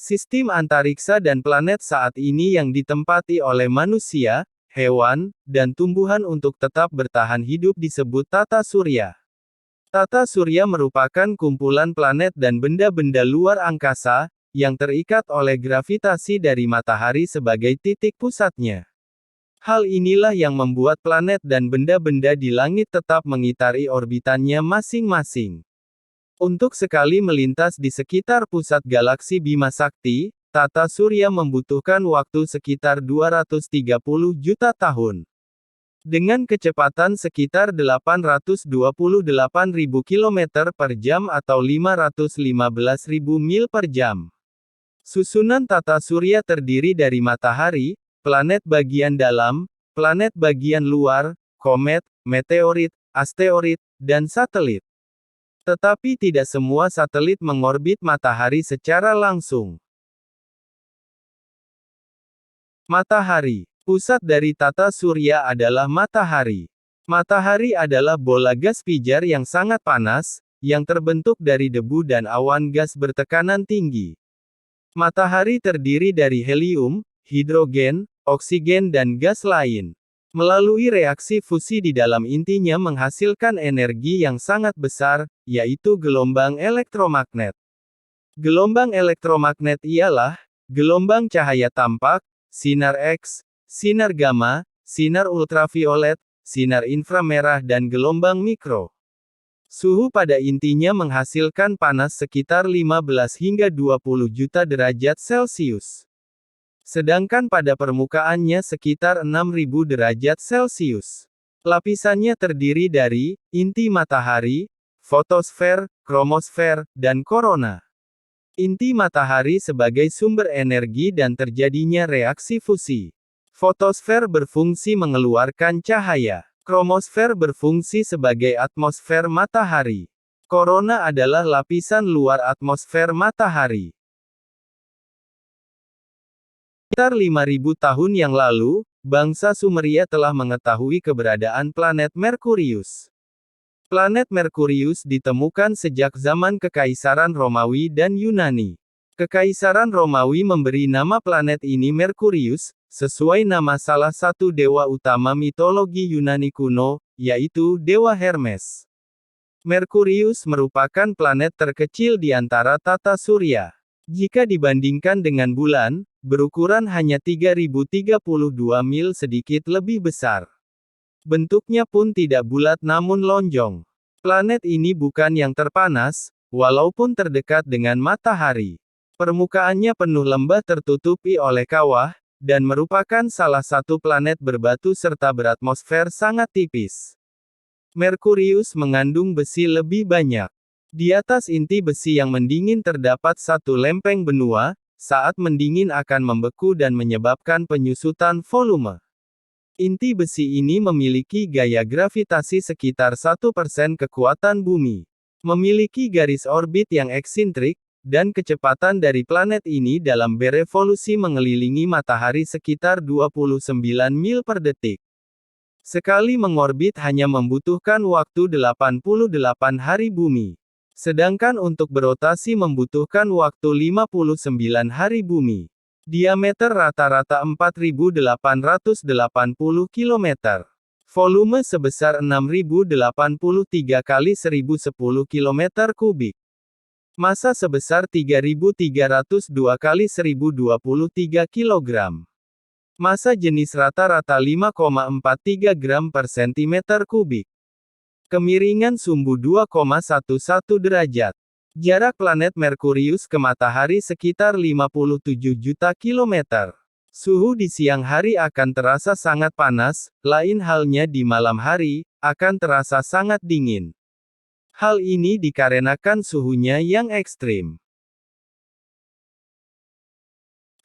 Sistem antariksa dan planet saat ini yang ditempati oleh manusia, hewan, dan tumbuhan untuk tetap bertahan hidup disebut tata surya. Tata surya merupakan kumpulan planet dan benda-benda luar angkasa, yang terikat oleh gravitasi dari matahari sebagai titik pusatnya. Hal inilah yang membuat planet dan benda-benda di langit tetap mengitari orbitannya masing-masing. Untuk sekali melintas di sekitar pusat galaksi Bima Sakti, tata surya membutuhkan waktu sekitar 230 juta tahun. Dengan kecepatan sekitar 828.000 km per jam atau 515.000 mil per jam. Susunan tata surya terdiri dari matahari, planet bagian dalam, planet bagian luar, komet, meteorit, asteroid, dan satelit. Tetapi tidak semua satelit mengorbit matahari secara langsung. Matahari. Pusat dari tata surya adalah matahari. Matahari adalah bola gas pijar yang sangat panas, yang terbentuk dari debu dan awan gas bertekanan tinggi. Matahari terdiri dari helium, hidrogen, oksigen dan gas lain. Melalui reaksi fusi di dalam intinya menghasilkan energi yang sangat besar, yaitu gelombang elektromagnet. Gelombang elektromagnet ialah gelombang cahaya tampak, sinar X, sinar gamma, sinar ultraviolet, sinar inframerah dan gelombang mikro. Suhu pada intinya menghasilkan panas sekitar 15 hingga 20 juta derajat Celcius. Sedangkan pada permukaannya sekitar 6.000 derajat Celcius. Lapisannya terdiri dari inti matahari, fotosfer, kromosfer, dan korona. Inti matahari sebagai sumber energi dan terjadinya reaksi fusi. Fotosfer berfungsi mengeluarkan cahaya. Kromosfer berfungsi sebagai atmosfer matahari. Korona adalah lapisan luar atmosfer matahari. Sekitar 5.000 tahun yang lalu, bangsa Sumeria telah mengetahui keberadaan planet Merkurius. Planet Merkurius ditemukan sejak zaman Kekaisaran Romawi dan Yunani. Kekaisaran Romawi memberi nama planet ini Merkurius, sesuai nama salah satu dewa utama mitologi Yunani kuno, yaitu Dewa Hermes. Merkurius merupakan planet terkecil di antara tata surya. Jika dibandingkan dengan bulan, berukuran hanya 3032 mil sedikit lebih besar. Bentuknya pun tidak bulat namun lonjong. Planet ini bukan yang terpanas, walaupun terdekat dengan matahari. Permukaannya penuh lembah tertutupi oleh kawah, dan merupakan salah satu planet berbatu serta beratmosfer sangat tipis. Merkurius mengandung besi lebih banyak. Di atas inti besi yang mendingin terdapat satu lempeng benua, saat mendingin akan membeku dan menyebabkan penyusutan volume. Inti besi ini memiliki gaya gravitasi sekitar 1% kekuatan bumi. Memiliki garis orbit yang eksintrik, dan kecepatan dari planet ini dalam berevolusi mengelilingi matahari sekitar 29 mil per detik. Sekali mengorbit hanya membutuhkan waktu 88 hari bumi. Sedangkan untuk berotasi membutuhkan waktu 59 hari bumi. Diameter rata-rata 4.880 km. Volume sebesar 6.083 kali 1.010 km kubik. Massa sebesar 3.302 kali 1.023 kg. Massa jenis rata-rata 5,43 gram per cm kubik. Kemiringan sumbu 2,11 derajat. Jarak planet Merkurius ke matahari sekitar 57 juta kilometer. Suhu di siang hari akan terasa sangat panas, lain halnya di malam hari, akan terasa sangat dingin. Hal ini dikarenakan suhunya yang ekstrim.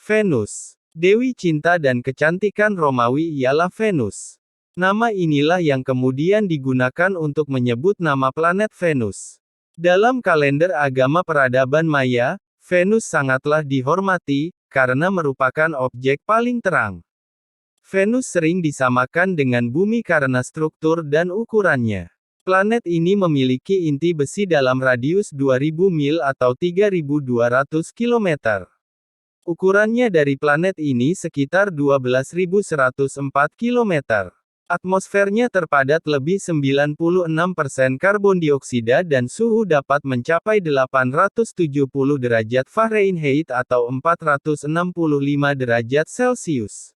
Venus. Dewi cinta dan kecantikan Romawi ialah Venus. Nama inilah yang kemudian digunakan untuk menyebut nama planet Venus. Dalam kalender agama peradaban Maya, Venus sangatlah dihormati, karena merupakan objek paling terang. Venus sering disamakan dengan bumi karena struktur dan ukurannya. Planet ini memiliki inti besi dalam radius 2000 mil atau 3200 km. Ukurannya dari planet ini sekitar 12.104 km. Atmosfernya terpadat lebih 96% karbon dioksida dan suhu dapat mencapai 870 derajat Fahrenheit atau 465 derajat Celcius.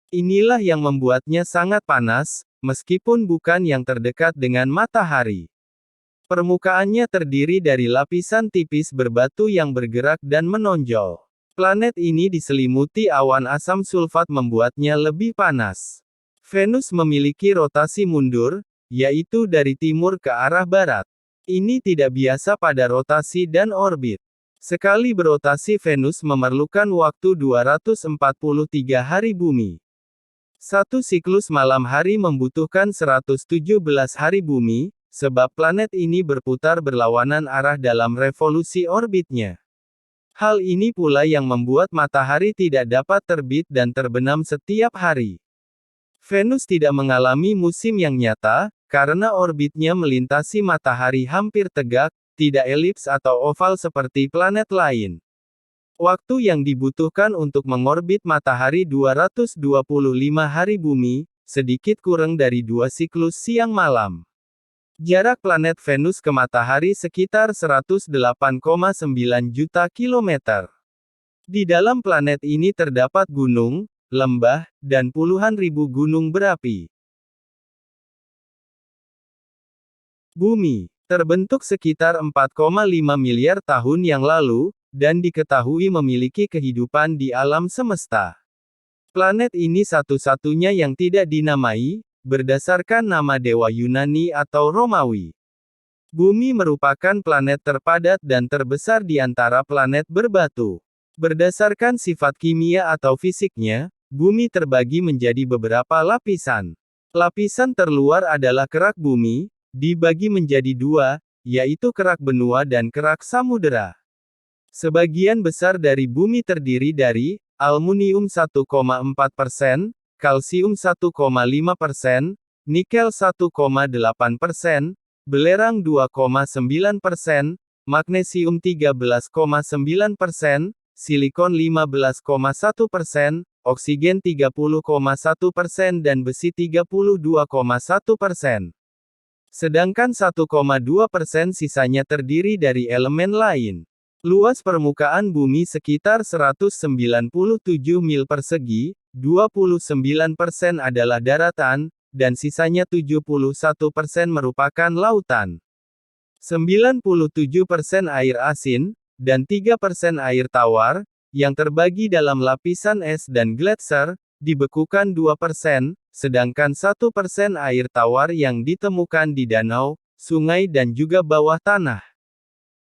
Inilah yang membuatnya sangat panas, meskipun bukan yang terdekat dengan matahari. Permukaannya terdiri dari lapisan tipis berbatu yang bergerak dan menonjol. Planet ini diselimuti awan asam sulfat membuatnya lebih panas. Venus memiliki rotasi mundur, yaitu dari timur ke arah barat. Ini tidak biasa pada rotasi dan orbit. Sekali berotasi Venus memerlukan waktu 243 hari bumi. Satu siklus malam hari membutuhkan 117 hari bumi, sebab planet ini berputar berlawanan arah dalam revolusi orbitnya. Hal ini pula yang membuat matahari tidak dapat terbit dan terbenam setiap hari. Venus tidak mengalami musim yang nyata, karena orbitnya melintasi matahari hampir tegak, tidak elips atau oval seperti planet lain. Waktu yang dibutuhkan untuk mengorbit matahari 225 hari bumi, sedikit kurang dari 2 siklus siang malam. Jarak planet Venus ke matahari sekitar 108,9 juta kilometer. Di dalam planet ini terdapat gunung, lembah, dan puluhan ribu gunung berapi. Bumi terbentuk sekitar 4,5 miliar tahun yang lalu, dan diketahui memiliki kehidupan di alam semesta. Planet ini satu-satunya yang tidak dinamai, berdasarkan nama dewa Yunani atau Romawi. Bumi merupakan planet terpadat dan terbesar di antara planet berbatu. Berdasarkan sifat kimia atau fisiknya, Bumi terbagi menjadi beberapa lapisan. Lapisan terluar adalah kerak bumi, dibagi menjadi dua, yaitu kerak benua dan kerak samudera. Sebagian besar dari bumi terdiri dari aluminium 1,4%, kalsium 1,5%, nikel 1,8%, belerang 2,9%, magnesium 13,9%, silikon 15,1%, oksigen 30,1% dan besi 32,1%. Sedangkan 1,2% sisanya terdiri dari elemen lain. Luas permukaan bumi sekitar 197 mil persegi, 29% adalah daratan, dan sisanya 71% merupakan lautan. 97% air asin, dan 3% air tawar, yang terbagi dalam lapisan es dan gletser, dibekukan 2%, sedangkan 1% air tawar yang ditemukan di danau, sungai dan juga bawah tanah.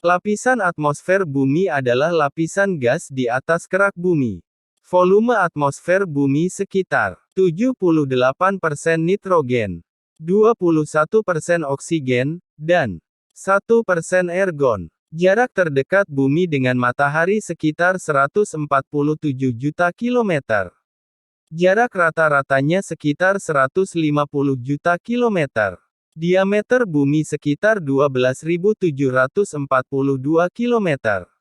Lapisan atmosfer bumi adalah lapisan gas di atas kerak bumi. Volume atmosfer bumi sekitar 78% nitrogen, 21% oksigen, dan 1% argon. Jarak terdekat bumi dengan matahari sekitar 147 juta kilometer. Jarak rata-ratanya sekitar 150 juta kilometer. Diameter bumi sekitar 12.742 kilometer.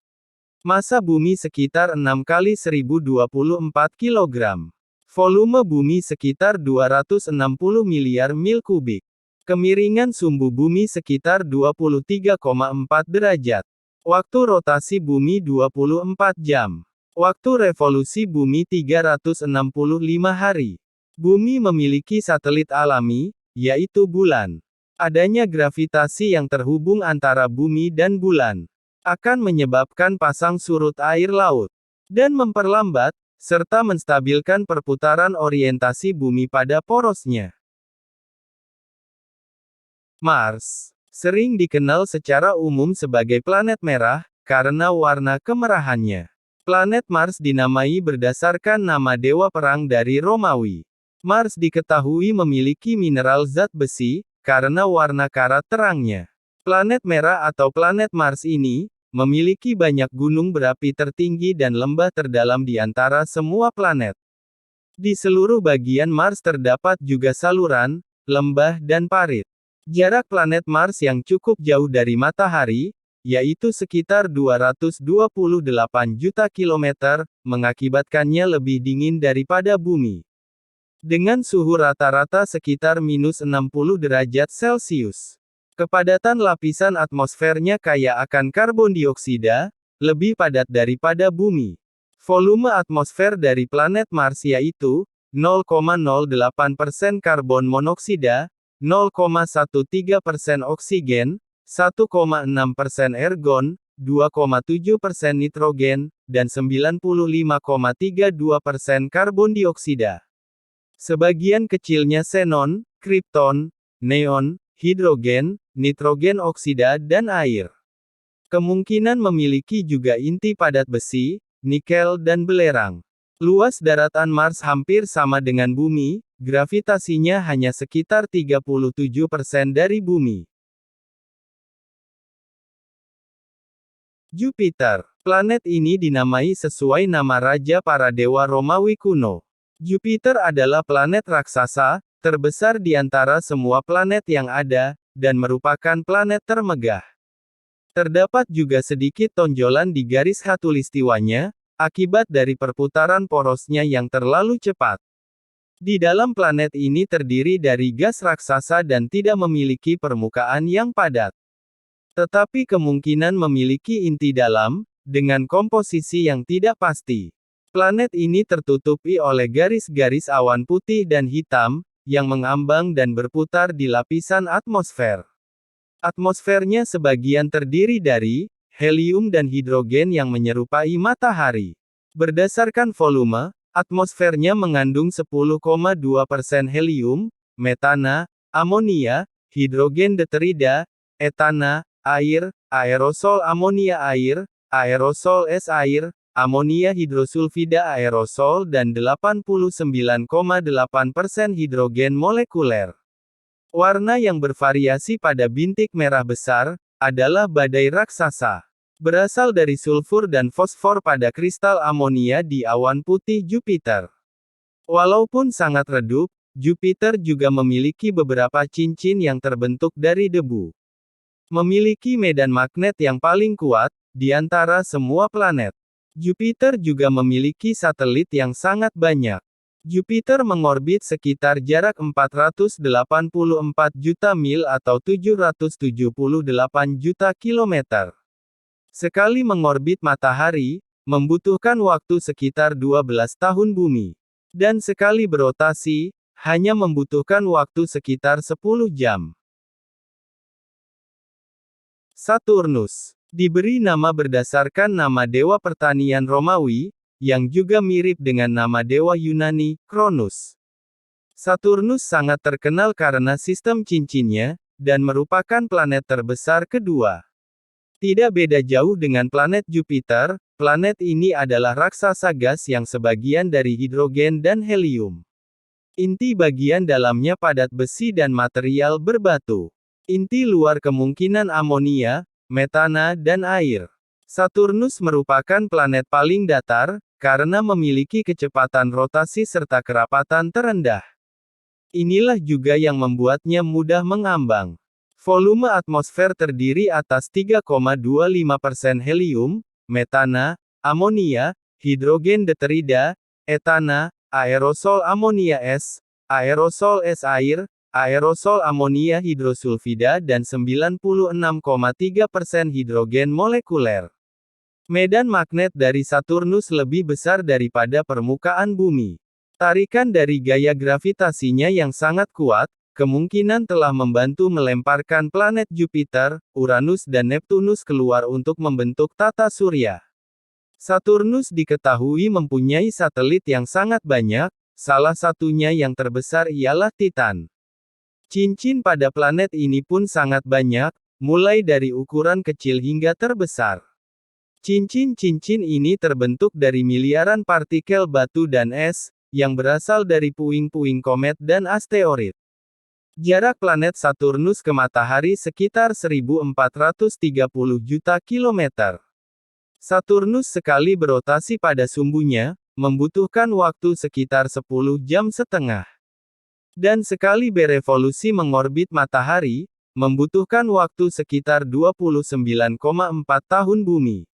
Massa bumi sekitar 6 kali 1024 kilogram. Volume bumi sekitar 260 miliar mil kubik. Kemiringan sumbu bumi sekitar 23,4 derajat. Waktu rotasi bumi 24 jam. Waktu revolusi bumi 365 hari. Bumi memiliki satelit alami, yaitu bulan. Adanya gravitasi yang terhubung antara bumi dan bulan akan menyebabkan pasang surut air laut dan memperlambat, serta menstabilkan perputaran orientasi bumi pada porosnya. Mars sering dikenal secara umum sebagai planet merah, karena warna kemerahannya. Planet Mars dinamai berdasarkan nama dewa perang dari Romawi. Mars diketahui memiliki mineral zat besi, karena warna karat terangnya. Planet merah atau planet Mars ini, memiliki banyak gunung berapi tertinggi dan lembah terdalam di antara semua planet. Di seluruh bagian Mars terdapat juga saluran, lembah dan parit. Jarak planet Mars yang cukup jauh dari matahari, yaitu sekitar 228 juta kilometer, mengakibatkannya lebih dingin daripada bumi. Dengan suhu rata-rata sekitar minus 60 derajat Celcius. Kepadatan lapisan atmosfernya kaya akan karbon dioksida, lebih padat daripada bumi. Volume atmosfer dari planet Mars yaitu 0,08% karbon monoksida, 0,13% oksigen, 1,6% argon, 2,7% nitrogen, dan 95,32% karbon dioksida. Sebagian kecilnya xenon, kripton, neon, hidrogen, nitrogen oksida dan air. Kemungkinan memiliki juga inti padat besi, nikel dan belerang. Luas daratan Mars hampir sama dengan bumi, gravitasinya hanya sekitar 37% dari bumi. Jupiter. Planet ini dinamai sesuai nama raja para dewa Romawi kuno. Jupiter adalah planet raksasa, terbesar di antara semua planet yang ada, dan merupakan planet termegah. Terdapat juga sedikit tonjolan di garis khatulistiwanya, akibat dari perputaran porosnya yang terlalu cepat. Di dalam planet ini terdiri dari gas raksasa dan tidak memiliki permukaan yang padat. Tetapi kemungkinan memiliki inti dalam, dengan komposisi yang tidak pasti. Planet ini tertutupi oleh garis-garis awan putih dan hitam, yang mengambang dan berputar di lapisan atmosfer. Atmosfernya sebagian terdiri dari helium dan hidrogen yang menyerupai matahari. Berdasarkan volume, atmosfernya mengandung 10,2% helium, metana, amonia, hidrogen deuterida, etana, air, aerosol amonia air, aerosol es air, amonia hidrosulfida aerosol dan 89,8% hidrogen molekuler. Warna yang bervariasi pada bintik merah besar, adalah badai raksasa. Berasal dari sulfur dan fosfor pada kristal amonia di awan putih Jupiter. Walaupun sangat redup, Jupiter juga memiliki beberapa cincin yang terbentuk dari debu. Memiliki medan magnet yang paling kuat, di antara semua planet. Jupiter juga memiliki satelit yang sangat banyak. Jupiter mengorbit sekitar jarak 484 juta mil atau 778 juta kilometer. Sekali mengorbit matahari, membutuhkan waktu sekitar 12 tahun bumi. Dan sekali berotasi, hanya membutuhkan waktu sekitar 10 jam. Saturnus. Diberi nama berdasarkan nama dewa pertanian Romawi, yang juga mirip dengan nama dewa Yunani, Cronus. Saturnus sangat terkenal karena sistem cincinnya, dan merupakan planet terbesar kedua. Tidak beda jauh dengan planet Jupiter, planet ini adalah raksasa gas yang sebagian dari hidrogen dan helium. Inti bagian dalamnya padat besi dan material berbatu. Inti luar kemungkinan amonia, metana dan air. Saturnus merupakan planet paling datar, karena memiliki kecepatan rotasi serta kerapatan terendah. Inilah juga yang membuatnya mudah mengambang. Volume atmosfer terdiri atas 3,25% helium, metana, amonia, hidrogen deuterida, etana, aerosol amonia es, aerosol es air, aerosol amonia hidrosulfida dan 96,3% hidrogen molekuler. Medan magnet dari Saturnus lebih besar daripada permukaan bumi. Tarikan dari gaya gravitasinya yang sangat kuat, kemungkinan telah membantu melemparkan planet Jupiter, Uranus dan Neptunus keluar untuk membentuk tata surya. Saturnus diketahui mempunyai satelit yang sangat banyak, salah satunya yang terbesar ialah Titan. Cincin pada planet ini pun sangat banyak, mulai dari ukuran kecil hingga terbesar. Cincin-cincin ini terbentuk dari miliaran partikel batu dan es, yang berasal dari puing-puing komet dan asteroid. Jarak planet Saturnus ke matahari sekitar 1430 juta kilometer. Saturnus sekali berotasi pada sumbunya, membutuhkan waktu sekitar 10 jam setengah. Dan sekali berevolusi mengorbit matahari, membutuhkan waktu sekitar 29,4 tahun bumi.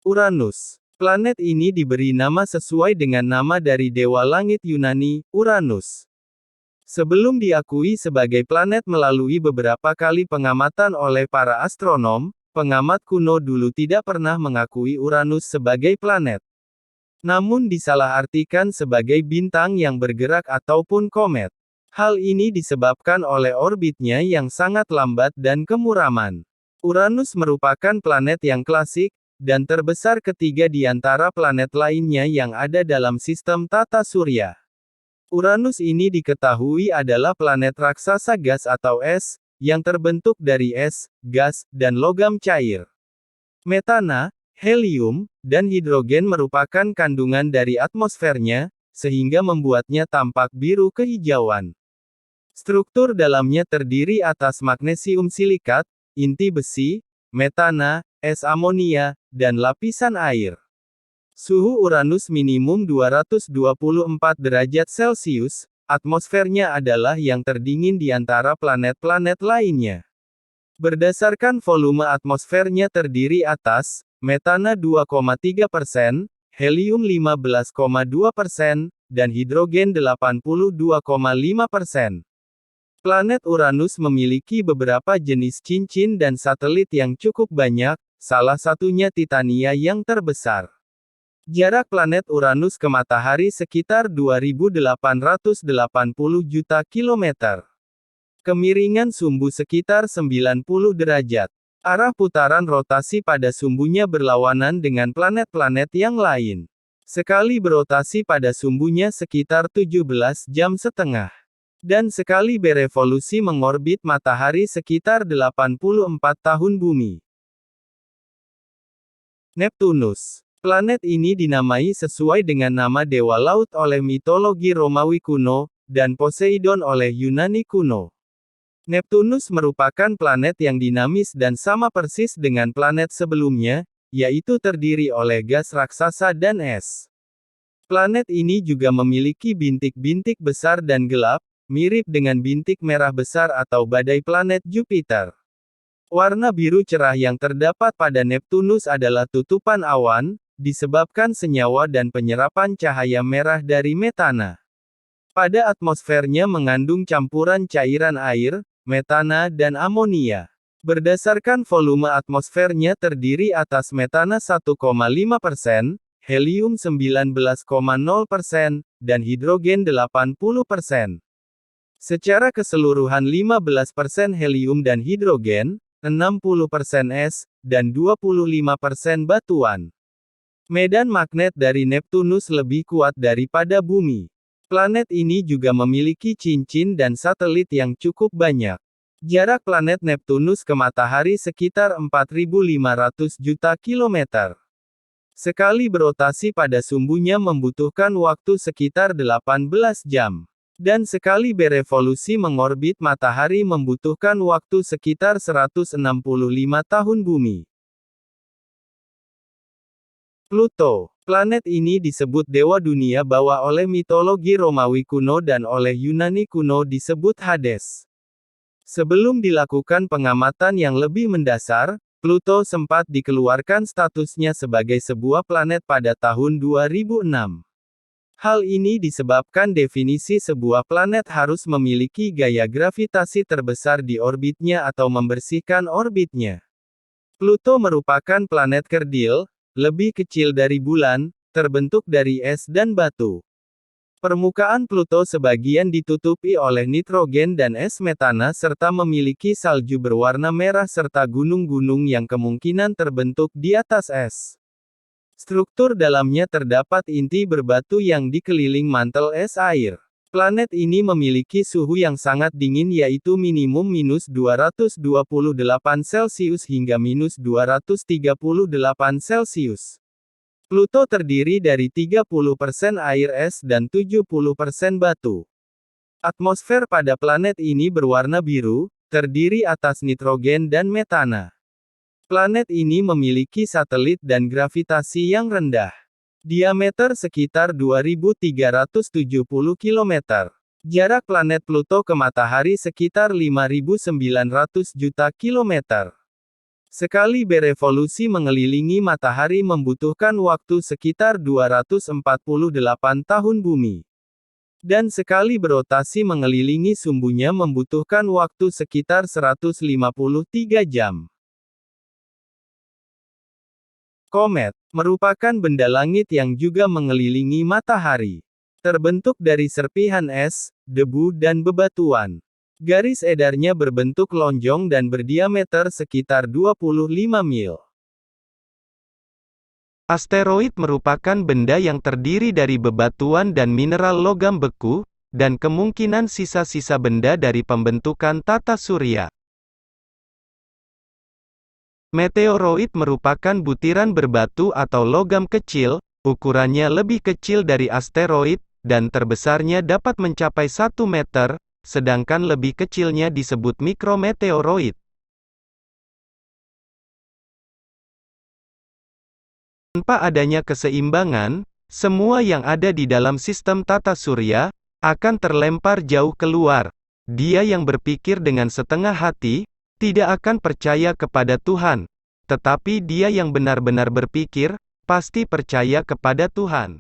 Uranus. Planet ini diberi nama sesuai dengan nama dari dewa langit Yunani, Uranus. Sebelum diakui sebagai planet melalui beberapa kali pengamatan oleh para astronom, pengamat kuno dulu tidak pernah mengakui Uranus sebagai planet. Namun disalahartikan sebagai bintang yang bergerak ataupun komet. Hal ini disebabkan oleh orbitnya yang sangat lambat dan kemuraman. Uranus merupakan planet yang klasik, dan terbesar ketiga di antara planet lainnya yang ada dalam sistem tata surya. Uranus ini diketahui adalah planet raksasa gas atau es, yang terbentuk dari es, gas, dan logam cair. Metana, helium, dan hidrogen merupakan kandungan dari atmosfernya, sehingga membuatnya tampak biru kehijauan. Struktur dalamnya terdiri atas magnesium silikat, inti besi, metana, es amonia, dan lapisan air. Suhu Uranus minimum 224 derajat Celcius, atmosfernya adalah yang terdingin di antara planet-planet lainnya. Berdasarkan volume atmosfernya terdiri atas, metana 2,3%, helium 15,2%, dan hidrogen 82,5%. Planet Uranus memiliki beberapa jenis cincin dan satelit yang cukup banyak, salah satunya Titania yang terbesar. Jarak planet Uranus ke matahari sekitar 2.880 juta kilometer. Kemiringan sumbu sekitar 90 derajat. Arah putaran rotasi pada sumbunya berlawanan dengan planet-planet yang lain. Sekali berotasi pada sumbunya sekitar 17,5 jam. Dan sekali berevolusi mengorbit matahari sekitar 84 tahun bumi. Neptunus. Planet ini dinamai sesuai dengan nama dewa laut oleh mitologi Romawi kuno, dan Poseidon oleh Yunani kuno. Neptunus merupakan planet yang dinamis dan sama persis dengan planet sebelumnya, yaitu terdiri oleh gas raksasa dan es. Planet ini juga memiliki bintik-bintik besar dan gelap, mirip dengan bintik merah besar atau badai planet Jupiter. Warna biru cerah yang terdapat pada Neptunus adalah tutupan awan, disebabkan senyawa dan penyerapan cahaya merah dari metana. Pada atmosfernya mengandung campuran cairan air, metana dan amonia. Berdasarkan volume atmosfernya terdiri atas metana 1,5%, helium 19,0%, dan hidrogen 80%. Secara keseluruhan 15% helium dan hidrogen, 60% es, dan 25% batuan. Medan magnet dari Neptunus lebih kuat daripada bumi. Planet ini juga memiliki cincin dan satelit yang cukup banyak. Jarak planet Neptunus ke matahari sekitar 4.500 juta kilometer. Sekali berotasi pada sumbunya membutuhkan waktu sekitar 18 jam. Dan sekali berevolusi mengorbit matahari membutuhkan waktu sekitar 165 tahun bumi. Pluto. Planet ini disebut dewa dunia bawah oleh mitologi Romawi kuno dan oleh Yunani kuno disebut Hades. Sebelum dilakukan pengamatan yang lebih mendasar, Pluto sempat dikeluarkan statusnya sebagai sebuah planet pada tahun 2006. Hal ini disebabkan definisi sebuah planet harus memiliki gaya gravitasi terbesar di orbitnya atau membersihkan orbitnya. Pluto merupakan planet kerdil, lebih kecil dari bulan, terbentuk dari es dan batu. Permukaan Pluto sebagian ditutupi oleh nitrogen dan es metana serta memiliki salju berwarna merah serta gunung-gunung yang kemungkinan terbentuk di atas es. Struktur dalamnya terdapat inti berbatu yang dikeliling mantel es air. Planet ini memiliki suhu yang sangat dingin yaitu minimum minus 228 Celcius hingga minus 238 Celcius. Pluto terdiri dari 30% air es dan 70% batu. Atmosfer pada planet ini berwarna biru, terdiri atas nitrogen dan metana. Planet ini memiliki satelit dan gravitasi yang rendah. Diameter sekitar 2.370 km. Jarak planet Pluto ke matahari sekitar 5.900 juta kilometer. Sekali berevolusi mengelilingi matahari membutuhkan waktu sekitar 248 tahun bumi. Dan sekali berotasi mengelilingi sumbunya membutuhkan waktu sekitar 153 jam. Komet merupakan benda langit yang juga mengelilingi matahari. Terbentuk dari serpihan es, debu dan bebatuan. Garis edarnya berbentuk lonjong dan berdiameter sekitar 25 mil. Asteroid merupakan benda yang terdiri dari bebatuan dan mineral logam beku, dan kemungkinan sisa-sisa benda dari pembentukan tata surya. Meteoroid merupakan butiran berbatu atau logam kecil, ukurannya lebih kecil dari asteroid, dan terbesarnya dapat mencapai 1 meter, sedangkan lebih kecilnya disebut mikrometeoroid. Tanpa adanya keseimbangan, semua yang ada di dalam sistem tata surya akan terlempar jauh keluar. Dia yang berpikir dengan setengah hati tidak akan percaya kepada Tuhan, tetapi dia yang benar-benar berpikir pasti percaya kepada Tuhan.